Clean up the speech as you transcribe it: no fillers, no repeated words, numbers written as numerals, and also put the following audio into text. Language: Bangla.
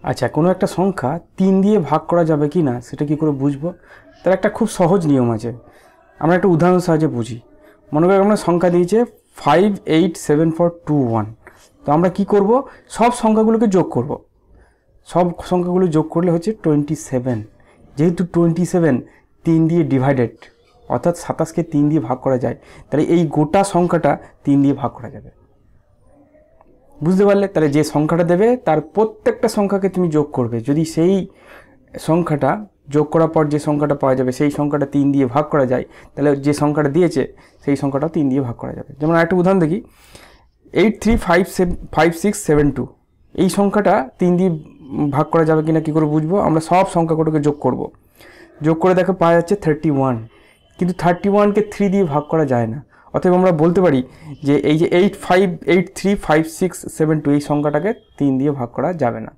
আচ্ছা, কোনো একটা সংখ্যা 3 দিয়ে ভাগ করা যাবে কি না সেটা কি করে বুঝবো? তার একটা খুব সহজ নিয়ম আছে। আমরা একটা উদাহরণ সাহায্যে বুঝি। মনে করি আমরা সংখ্যা দিয়েছে 587421। তো আমরা কি করব? সব সংখ্যাগুলোকে যোগ করব। সব সংখ্যাগুলো যোগ করলে হচ্ছে 27। যেহেতু 27 3 দিয়ে ডিভাইডেড, অর্থাৎ 27কে 3 দিয়ে ভাগ করা যায়, তাহলে এই গোটা সংখ্যাটা 3 দিয়ে ভাগ করা যাবে। বুঝতে পারলে? তাহলে যে সংখ্যাটা দেবে তার প্রত্যেকটা সংখ্যাকে তুমি যোগ করবে। যদি সেই সংখ্যাটা যোগ করার পর যে সংখ্যাটা পাওয়া যাবে সেই সংখ্যাটা 3 দিয়ে ভাগ করা যায়, তাহলে যে সংখ্যাটা দিয়েছে সেই সংখ্যাটাও 3 দিয়ে ভাগ করা যাবে। যেমন একটা উদাহরণ দেখি, 835672। এই সংখ্যাটা 3 দিয়ে ভাগ করা যাবে কিনা কী করে বুঝবো? আমরা সব সংখ্যাগুলোকে যোগ করব। যোগ করে দেখো পাওয়া যাচ্ছে 31, কিন্তু 31কে 3 দিয়ে ভাগ করা যায় না। অতএব আমরা বলতে পারি যে এই যে 85835672 এই সংখ্যাটাকে 3 দিয়ে ভাগ করা যাবে না।